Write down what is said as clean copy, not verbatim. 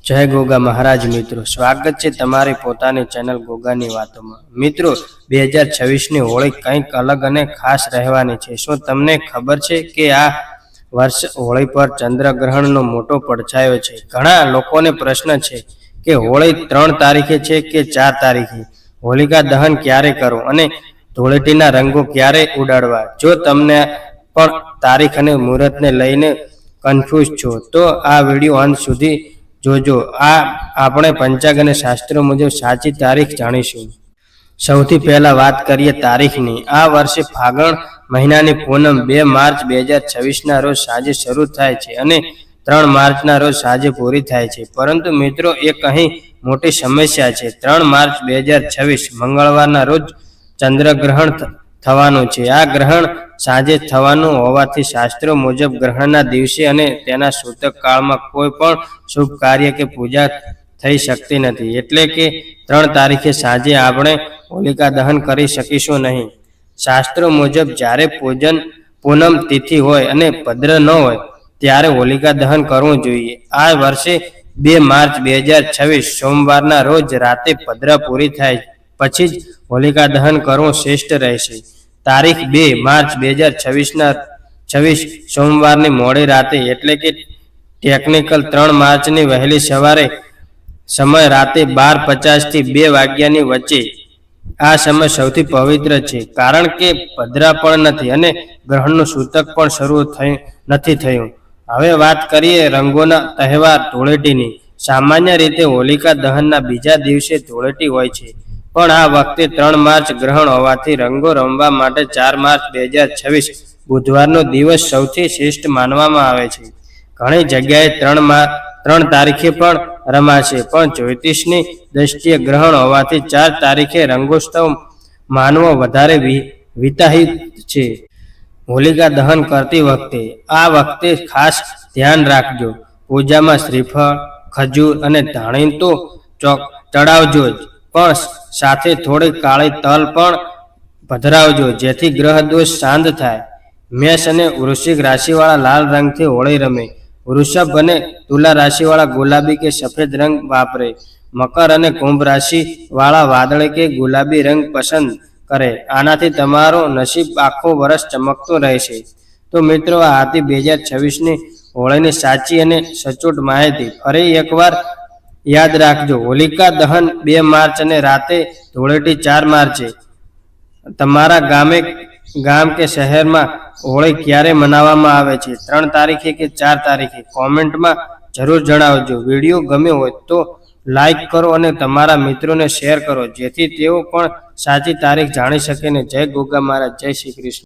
जय गोगा महाराज। मित्रों स्वागत है तमारी पोतानी चैनल गोगानी वातो में। मित्रों 2026 ની હોળી કંઈક અલગ અને ખાસ રહેવાની છે। શું તમને ખબર છે કે આ વર્ષ હોળી પર ચંદ્રગ્રહણનો મોટો પડછાયો છે। ઘણા લોકોને પ્રશ્ન છે કે હોળી 3 તારીખે છે કે 4 તારીખે, હોલિકા દહન ક્યારે કરવું અને ધૂળેટીના રંગો ક્યારે ઉડાડવા। જો તમને પણ તારીખ અને મુહૂર્તને લઈને કન્ફ્યુઝ છો તો આ વિડિયો અંત સુધી જોજો। આ આપણે પંચાંગ અને શાસ્ત્રો મુજબ સાચી તારીખ જાણીશું। સૌથી પહેલા વાત કરીએ તારીખની। આ વર્ષે ફાગણ મહિનાની પૂનમ 2 માર્ચ 2026 ના રોજ સાંજે શરૂ થાય છે અને 3 માર્ચના રોજ સાંજે પૂરી થાય છે। પરંતુ મિત્રો એક અહીં મોટી સમસ્યા છે। 3 માર્ચ 2026 મંગળવારના રોજ ચંદ્રગ્રહણ થવાનું છે। આ ગ્રહણ સાંજે થવાનું હોવાથી શાસ્ત્રો મુજબ ગ્રહણના દિવસે અને તેના સૂતક કાળમાં કોઈ પણ શુભ કાર્ય કે પૂજા થઈ શકતી નથી। એટલે કે 3 તારીખે સાંજે આપણે હોલિકા દહન કરી શકીશું નહીં। શાસ્ત્રો મુજબ જ્યારે પૂનમ તિથિ હોય અને ભદ્ર ન હોય ત્યારે હોલિકા દહન કરવું જોઈએ। આ વર્ષે 2 માર્ચ 2026 સોમવારના રોજ રાતે ભદ્ર પૂરી થાય પછી જ હોલિકા દહન કરવું શ્રેષ્ઠ રહેશે। તારીખ 2 માર્ચ 2026 સોમવારની મોડી રાતે એટલે કે ટેકનિકલ 3 માર્ચની વહેલી સવારે સમય રાતે 12:50 થી 2 વાગ્યાની વચ્ચે। આ સમય સૌથી પવિત્ર છે કારણ કે ભદ્રા પણ નથી અને ગ્રહણનું સૂતક પણ શરૂ નથી થયું। હવે વાત કરીએ રંગોના તહેવાર ધૂળેટીની। સામાન્ય રીતે હોલિકા દહનના બીજા દિવસે ધૂળેટી હોય છે, પણ આ વખતે 3 માર્ચ ગ્રહણ હોવાથી રંગો રમવા માટે 4 માર્ચ 2026 બુધવારનો દિવસ સૌથી શ્રેષ્ઠ માનવામાં આવે છે। ઘણી જગ્યાએ 3 તારીખે પણ રમાશે, પણ જ્યોતિષની દ્રષ્ટિએ ગ્રહણ હોવાથી 4 તારીખે રંગોત્સવ માનવો વધારે વિહિત છે। હોલિકા દહન કરતી વખતે ખાસ ધ્યાન રાખજો। પૂજામાં શ્રીફળ, ખજૂર અને ધાણી તો ચડાવજો જ, પણ સાથે થોડી કાળી તલ પણ પધરાવજો જેથી ગ્રહ દોષ શાંત થાય। મેષ અને વૃશ્ચિક રાશિવાળા લાલ રંગથી હોળી રમે। વૃષભ અને તુલા રાશિવાળા ગુલાબી કે સફેદ રંગ વાપરે। મકર અને કુંભ રાશિવાળા વાદળી કે ગુલાબી રંગ પસંદ કરે। આનાથી તમારો નસીબ આખું વર્ષ ચમકતું રહેશે। તો મિત્રો આ હતી 2026ની હોળીની સાચી અને સચોટ માહિતી। ફરી એકવાર યાદ રાખજો, હોલિકા દહન 2 માર્ચ અને રાતે ધૂળેટી 4 માર્ચે। તમારા ગામ કે શહેરમાં હોળી ક્યારે મનાવવામાં આવે છે, 3 તારીખે કે 4 તારીખે? કોમેન્ટમાં જરૂર જણાવજો। વિડીયો ગમ્યો હોય તો લાઈક કરો અને તમારા મિત્રોને શેર કરો જેથી તેઓ પણ સાચી તારીખ જાણી શકે। ને જય ગોગા મહારાજ, જય શ્રી કૃષ્ણ।